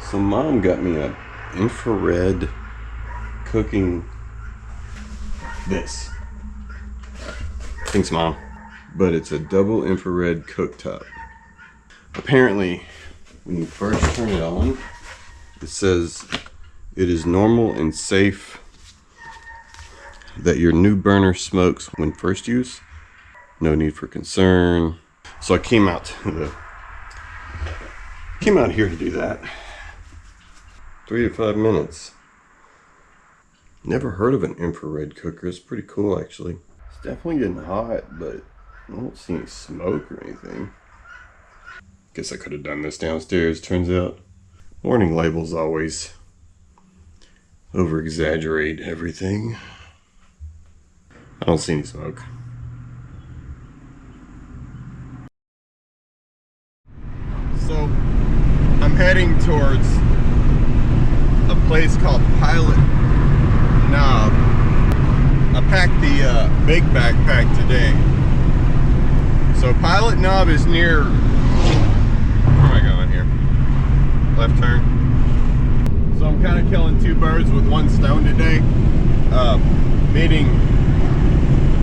So mom got me a infrared cooking this. Thanks, mom. But it's a double infrared cooktop. Apparently, when you first turn it on, it says it is normal and safe that your new burner smokes when first use. No need for concern. So I came out here to do that. 3 to 5 minutes. Never heard of an infrared cooker. It's pretty cool, actually. It's definitely getting hot, but I don't see any smoke or anything. Guess I could have done this downstairs, turns out. Warning labels always over-exaggerate everything. I don't see any smoke. So, I'm heading towards a place called Pilot Knob. I packed the big backpack today. So Pilot Knob is near, where am I going here? Left turn. So I'm kind of killing two birds with one stone today. Meeting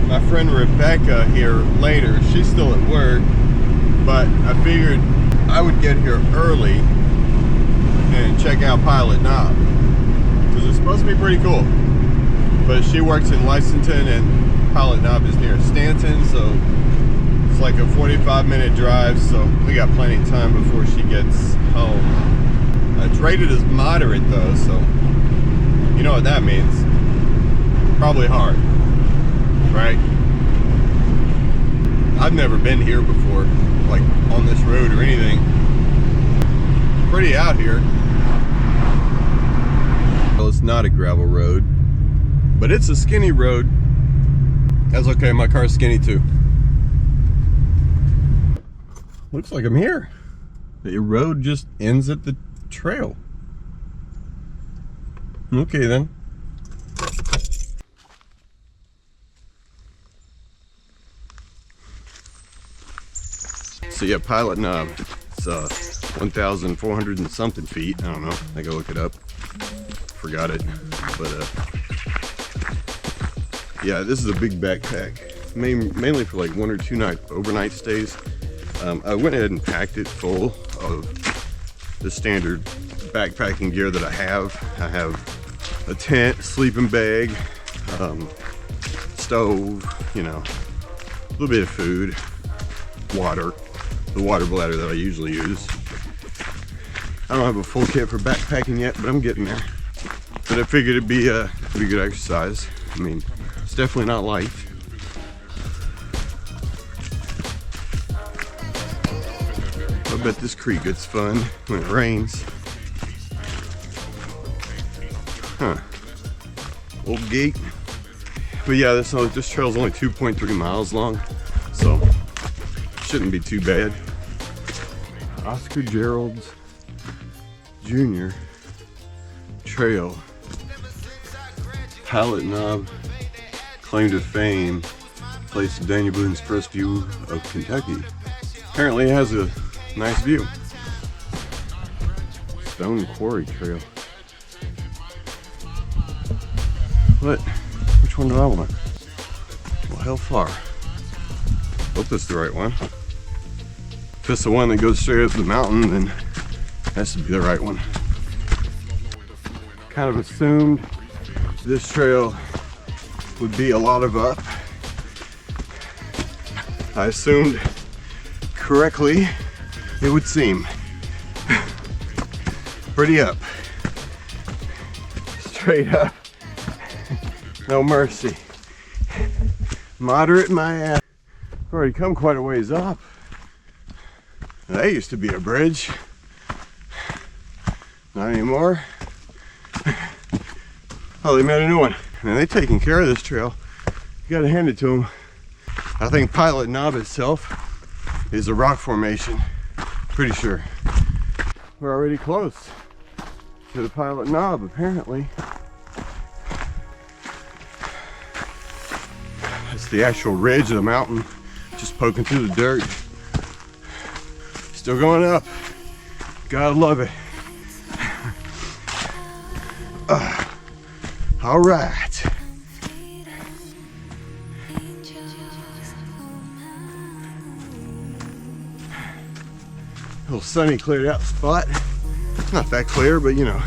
my friend Rebecca here later. She's still at work, but I figured I would get here early and check out Pilot Knob, because it's supposed to be pretty cool. But she works in Lexington and Pilot Knob is near Stanton, so it's like a 45-minute drive, so we got plenty of time before she gets home. It's rated as moderate though, so you know what that means. Probably hard, right? I've never been here before, like on this road or anything. Pretty out here. Well, it's not a gravel road, but it's a skinny road. That's okay, my car's skinny too. Looks like I'm here. The road just ends at the trail. Okay then. So yeah, Pilot Knob. It's 1,400 and something feet. I don't know. I gotta look it up. Forgot it. But yeah, this is a big backpack. Mainly for like 1 or 2 night overnight stays. I went ahead and packed it full of the standard backpacking gear that I have. I have a tent, sleeping bag, stove, you know, a little bit of food, water, the water bladder that I usually use. I don't have a full kit for backpacking yet, but I'm getting there. But I figured it'd be a pretty good exercise. I mean, it's definitely not light. I bet this creek gets fun when it rains. Huh. Old gate. But yeah, this trail's only 2.3 miles long, so shouldn't be too bad. Oscar Gerald's Jr. Trail. Pilot Knob, claim to fame, place of Daniel Boone's first view of Kentucky. Apparently it has a nice view. Stone Quarry Trail. What? Which one do I want? Well, how far? Hope that's the right one. If it's the one that goes straight up the mountain, then it has to be the right one. Kind of assumed this trail would be a lot of up. I assumed correctly, it would seem. Pretty up. Straight up. No mercy. Moderate my ass. I've already come quite a ways up. That used to be a bridge. Not anymore. Oh, they made a new one. And they're taking care of this trail. You gotta hand it to them. I think Pilot Knob itself is a rock formation. Pretty sure. We're already close to the Pilot Knob, apparently. It's the actual ridge of the mountain, just poking through the dirt. Still going up. Gotta love it. All right. Little sunny, cleared out spot. Not that clear, but you know.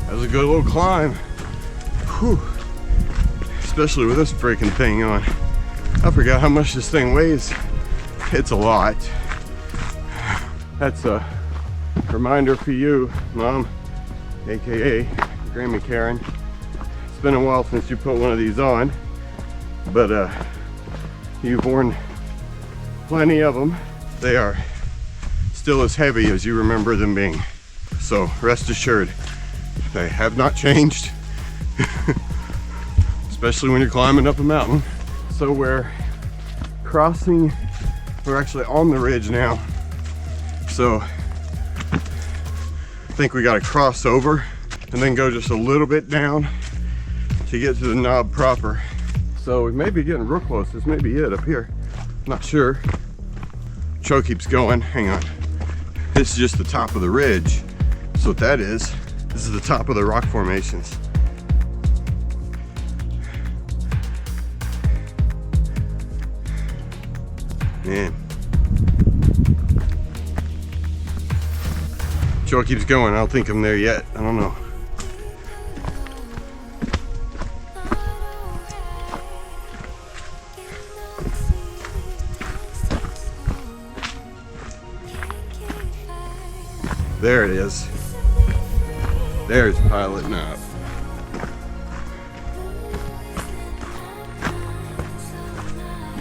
That was a good little climb. Whew. Especially with this freaking thing on. I forgot how much this thing weighs. It's a lot. That's a reminder for you, Mom, aka Grammy Karen. It's been a while since you put one of these on, but you've worn plenty of them. They are still as heavy as you remember them being. So rest assured, they have not changed. Especially when you're climbing up a mountain. So we're actually on the ridge now. So I think we got to cross over and then go just a little bit down to get to the knob proper. So we may be getting real close. This may be it up here. Not sure. Show keeps going. Hang on. This is just the top of the ridge. So what that is, this is the top of the rock formations. Man. Show keeps going. I don't think I'm there yet. I don't know. There it is. There's Pilot Knob.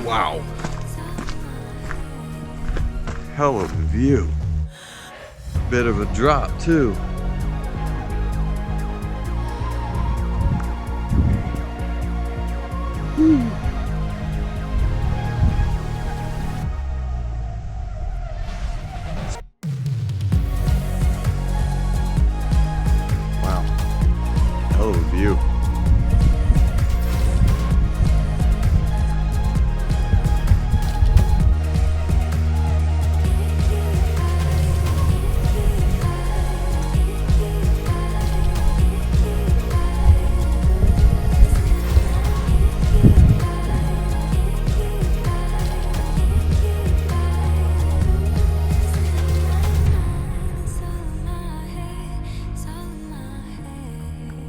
Wow. Hell of a view. Bit of a drop too. Wow. Hell of a view.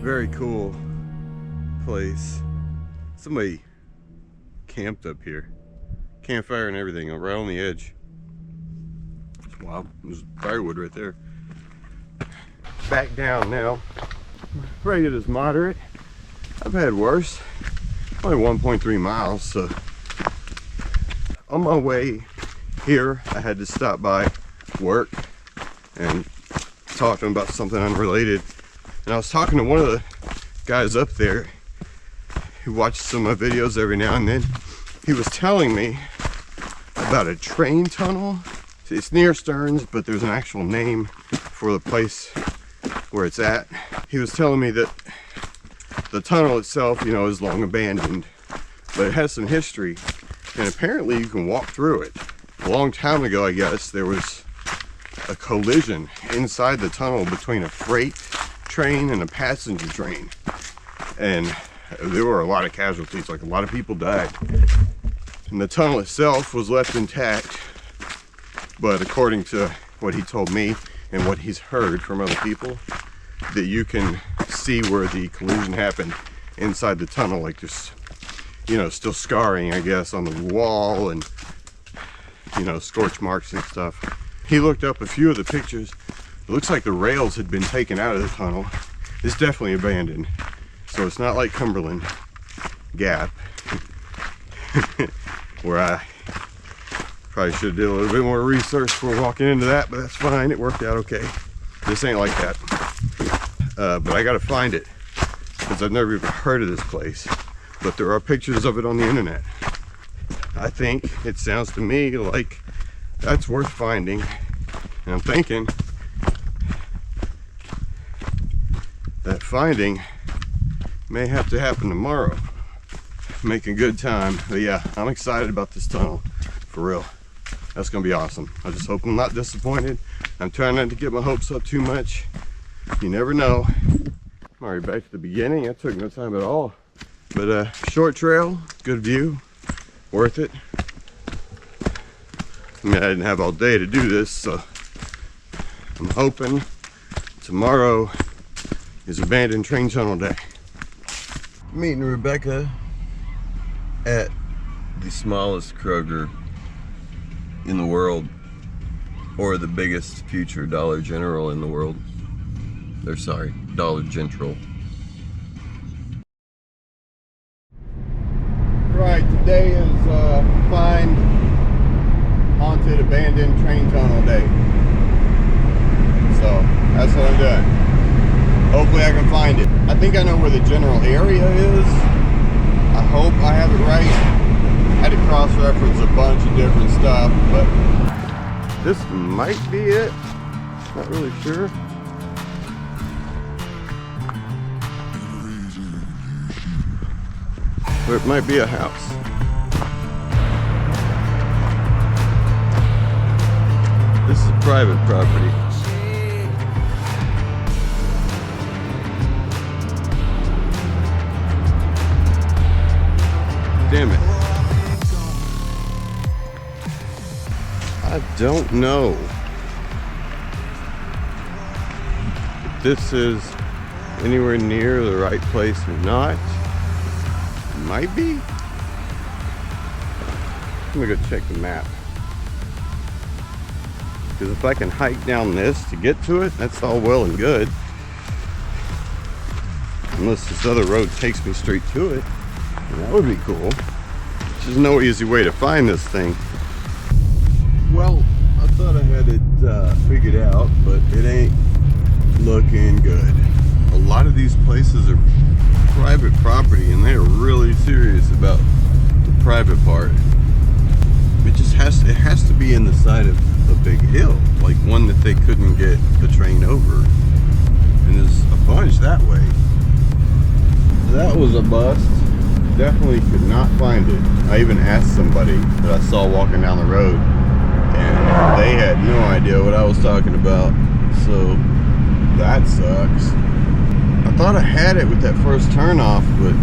Very cool place. Somebody camped up here. Campfire and everything right on the edge. Wow, there's firewood right there. Back down now. Rated as moderate. I've had worse. Only 1.3 miles, so on my way here I had to stop by work and talk to them about something unrelated. And I was talking to one of the guys up there who watches some of my videos every now and then. He was telling me about a train tunnel. It's near Stearns, but there's an actual name for the place where it's at. He was telling me that the tunnel itself, you know, is long abandoned, but it has some history, and apparently you can walk through it. A long time ago, I guess, there was a collision inside the tunnel between a freight train and a passenger train, and there were a lot of casualties, like a lot of people died. And the tunnel itself was left intact, but according to what he told me and what he's heard from other people, that you can see where the collision happened inside the tunnel, like just, you know, still scarring, I guess, on the wall and, you know, scorch marks and stuff. He looked up a few of the pictures. It looks like the rails had been taken out of the tunnel. It's definitely abandoned. So it's not like Cumberland Gap, where I probably should have did a little bit more research before walking into that, but that's fine. It worked out okay. This ain't like that. But I gotta find it, because I've never even heard of this place. But there are pictures of it on the internet. I think it sounds to me like that's worth finding. And I'm thinking that finding may have to happen tomorrow. Make a good time. But yeah, I'm excited about this tunnel, for real. That's gonna be awesome. I just hope I'm not disappointed. I'm trying not to get my hopes up too much. You never know. I'm already back to the beginning. That took no time at all. But short trail, good view, worth it. I mean, I didn't have all day to do this, so I'm hoping tomorrow is abandoned train tunnel day. Meeting Rebecca at the smallest Kroger in the world, or the biggest future Dollar General in the world. They're sorry, Dollar General. Right, today is find haunted abandoned train tunnel day. So that's what I'm doing. Hopefully I can find it. I think I know where the general area is. I hope I have it right. I had to cross-reference a bunch of different stuff, but this might be it. Not really sure. Or it might be a house. This is private property. Damn it. I don't know if this is anywhere near the right place or not. It might be. I'm gonna go check the map. Because if I can hike down this to get to it, that's all well and good. Unless this other road takes me straight to it. That would be cool. There's no easy way to find this thing. Well, I thought I had it figured out, but it ain't looking good. A lot of these places are private property, and they are really serious about the private part. It has to be in the side of a big hill, like one that they couldn't get the train over. And there's a bunch that way. That was a bust. Definitely could not find it. I even asked somebody that I saw walking down the road, and they had no idea what I was talking about. So that sucks. I thought I had it with that first turn off, but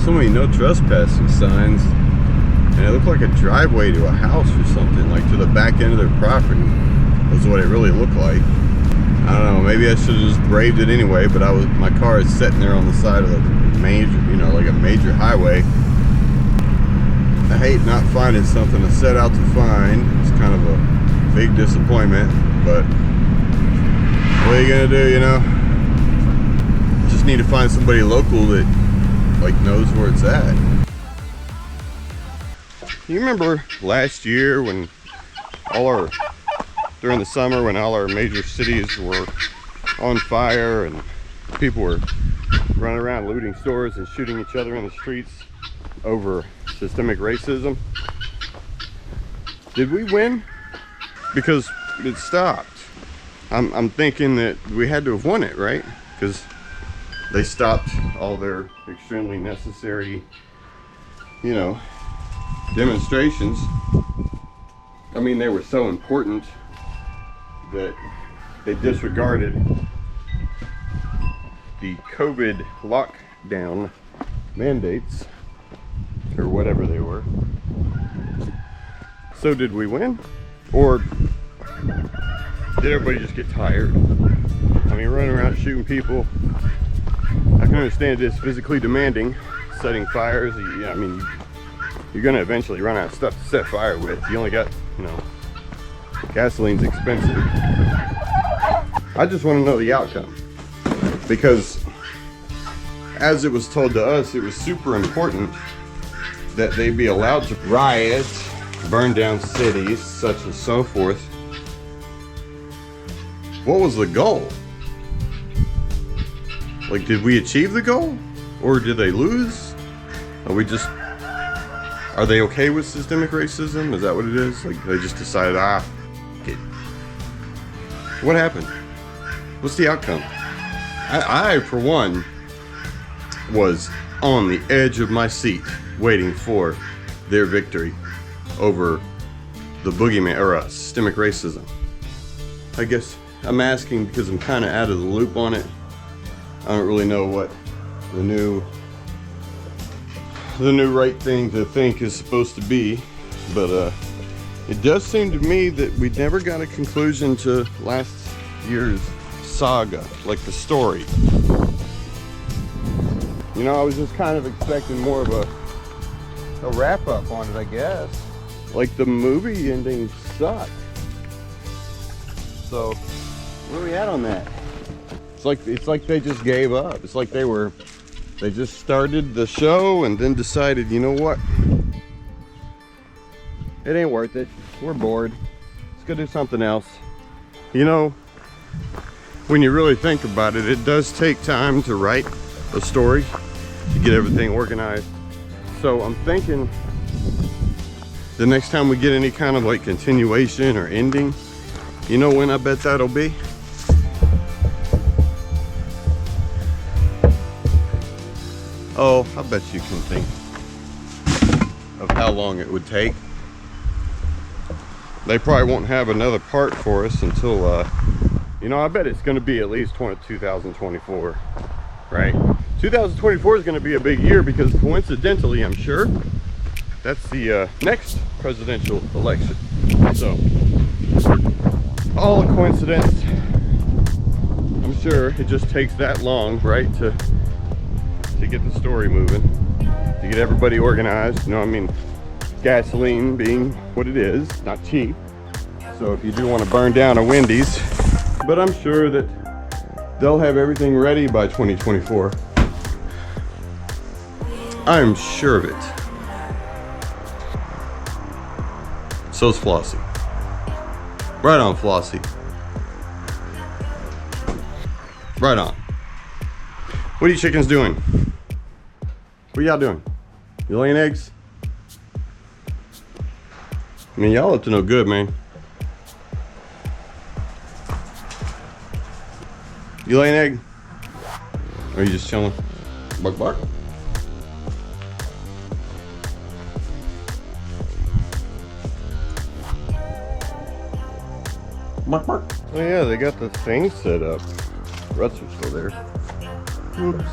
so many no trespassing signs, and it looked like a driveway to a house or something, like to the back end of their property was what it really looked like. I don't know, maybe I should have just braved it anyway, but my car is sitting there on the side of the major, like a major highway. I hate not finding something I set out to find. It's kind of a big disappointment, but what are you gonna do, Just need to find somebody local that knows where it's at. You remember last year when during the summer when all our major cities were on fire and people were running around looting stores and shooting each other in the streets over systemic racism? Did we win? Because it stopped. I'm thinking that we had to have won it, right? Because they stopped all their extremely necessary, demonstrations. I mean, they were so important that they disregarded the COVID lockdown mandates, or whatever they were. So did we win? Or did everybody just get tired? I mean, running around shooting people, I can understand it's physically demanding, setting fires. I mean, you're gonna eventually run out of stuff to set fire with. You only got, gasoline's expensive. I just want to know the outcome, because as it was told to us, it was super important that they be allowed to riot, burn down cities, such and so forth. What was the goal? Did we achieve the goal? Or did they lose? Are they okay with systemic racism? Is that what it is? They just decided, okay. What happened? What's the outcome? I, for one, was on the edge of my seat waiting for their victory over the boogeyman or systemic racism. I guess I'm asking because I'm kind of out of the loop on it. I don't really know what the new right thing to think is supposed to be, but it does seem to me that we never got a conclusion to last year's saga, like the story. You know, I was just kind of expecting more of a wrap up on it, I guess. Like the movie ending sucked. So where are we at on that? It's like they just gave up. It's like they just started the show and then decided, you know what? It ain't worth it. We're bored. Let's go do something else. You know, when you really think about it, it does take time to write a story, to get everything organized. So I'm thinking the next time we get any kind of like continuation or ending, you know when I bet that'll be? Oh, I bet you can think of how long it would take. They probably won't have another part for us until, you know, I bet it's going to be at least 2024, right? 2024 is going to be a big year because coincidentally, I'm sure, that's the next presidential election. So, all a coincidence. I'm sure it just takes that long, right, to get the story moving, to get everybody organized. You know, I mean, gasoline being what it is, not cheap. So if you do want to burn down a Wendy's, but I'm sure that they'll have everything ready by 2024. I'm sure of it. So's Flossie. Right on, Flossie. Right on. What are you chickens doing? What y'all doing? You laying eggs? I mean, y'all up to no good, man. You lay an egg? Or are you just chilling? Bark, bark. Bark, bark. Oh yeah, they got the thing set up. Ruts are still there. Oops.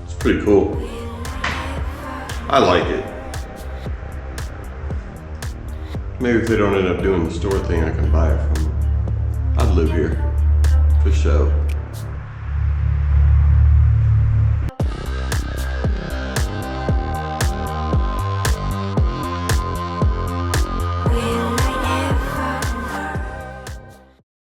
It's pretty cool. I like it. Maybe if they don't end up doing the store thing, I can buy it from them. I'd live here, for sure.